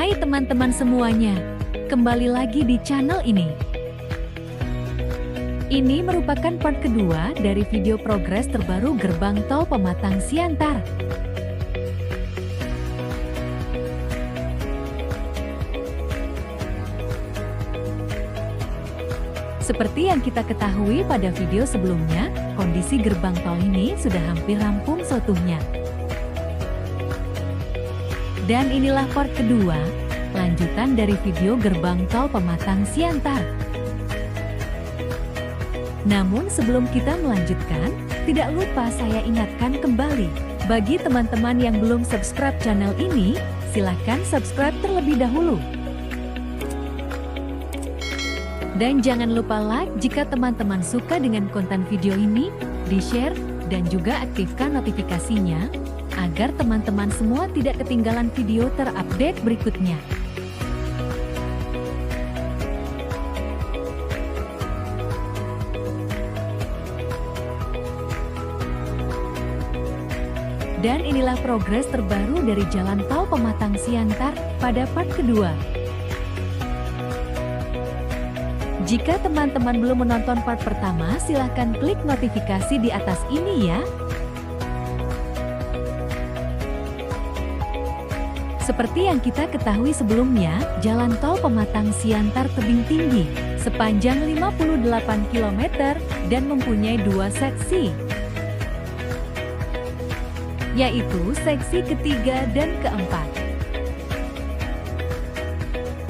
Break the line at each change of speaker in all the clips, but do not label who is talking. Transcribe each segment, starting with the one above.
Hai teman-teman semuanya, kembali lagi di channel ini. Ini merupakan part kedua dari video progres terbaru gerbang tol Pematang Siantar. Seperti yang kita ketahui pada video sebelumnya, kondisi gerbang tol ini sudah hampir rampung seutuhnya. Dan inilah part kedua, lanjutan dari video gerbang tol Pematang Siantar. Namun sebelum kita melanjutkan, tidak lupa saya ingatkan kembali, bagi teman-teman yang belum subscribe channel ini, silahkan subscribe terlebih dahulu. Dan jangan lupa like jika teman-teman suka dengan konten video ini, di-share, dan juga aktifkan notifikasinya, agar teman-teman semua tidak ketinggalan video terupdate berikutnya. Dan inilah progres terbaru dari Jalan Tol Pematang Siantar pada part kedua. Jika teman-teman belum menonton part pertama, silahkan klik notifikasi di atas ini ya. Seperti yang kita ketahui sebelumnya, Jalan Tol Pematang Siantar tebing tinggi, sepanjang 58 km dan mempunyai dua seksi, yaitu seksi ketiga dan keempat.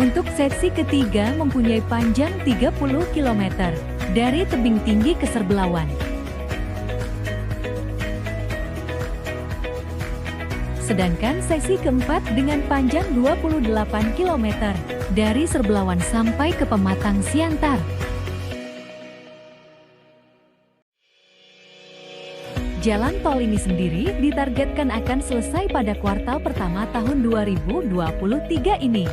Untuk seksi ketiga mempunyai panjang 30 km, dari tebing tinggi ke Serbelawan. Sedangkan seksi keempat dengan panjang 28 km, dari Serbelawan sampai ke Pematang Siantar. Jalan tol ini sendiri ditargetkan akan selesai pada kuartal pertama tahun 2023 ini.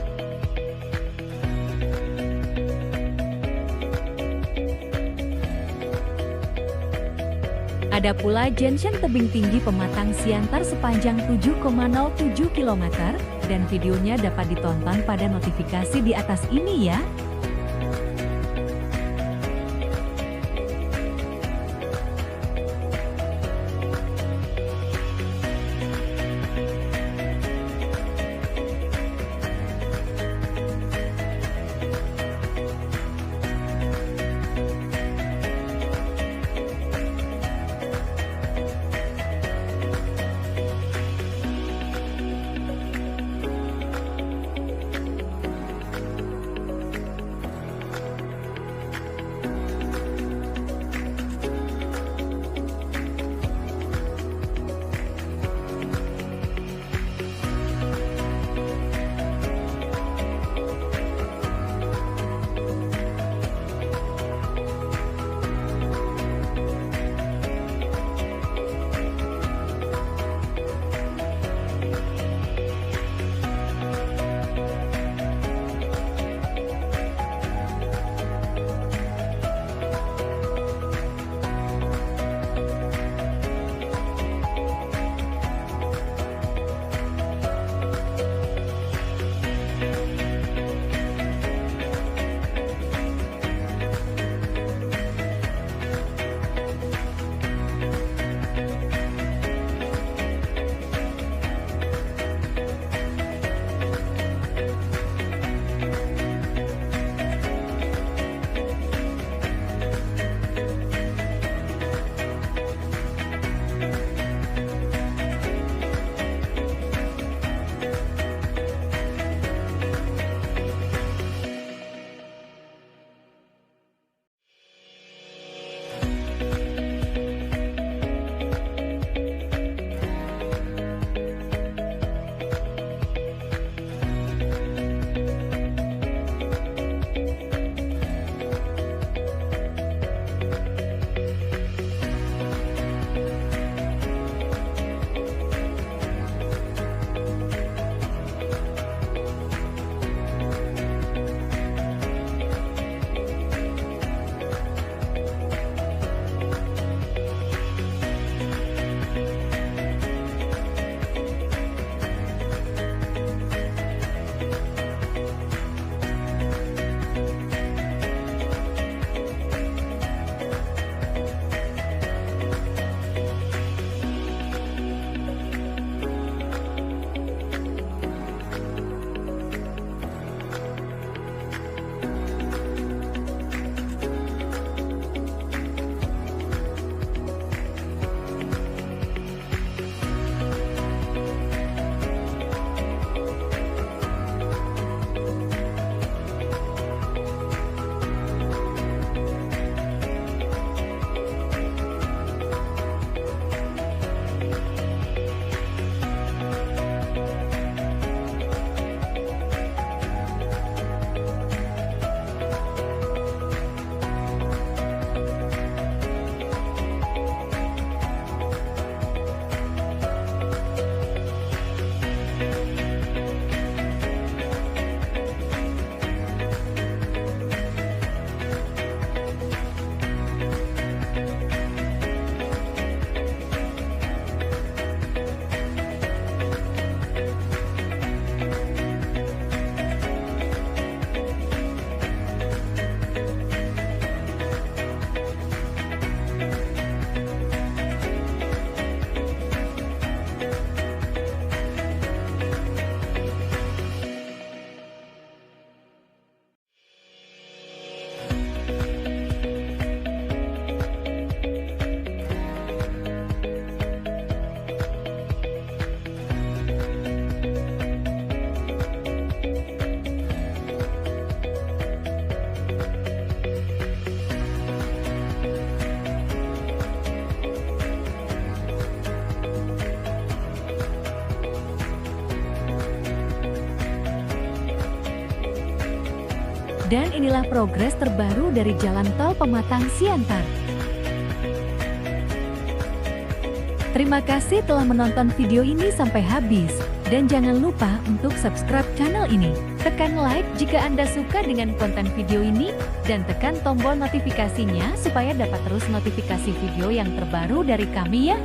Ada pula junction tebing tinggi Pematang Siantar sepanjang 7,07 km, dan videonya dapat ditonton pada notifikasi di atas ini ya. Dan inilah progres terbaru dari Jalan Tol Pematang Siantar. Terima kasih telah menonton video ini sampai habis. Dan jangan lupa untuk subscribe channel ini. Tekan like jika Anda suka dengan konten video ini. Dan tekan tombol notifikasinya supaya dapat terus notifikasi video yang terbaru dari kami ya.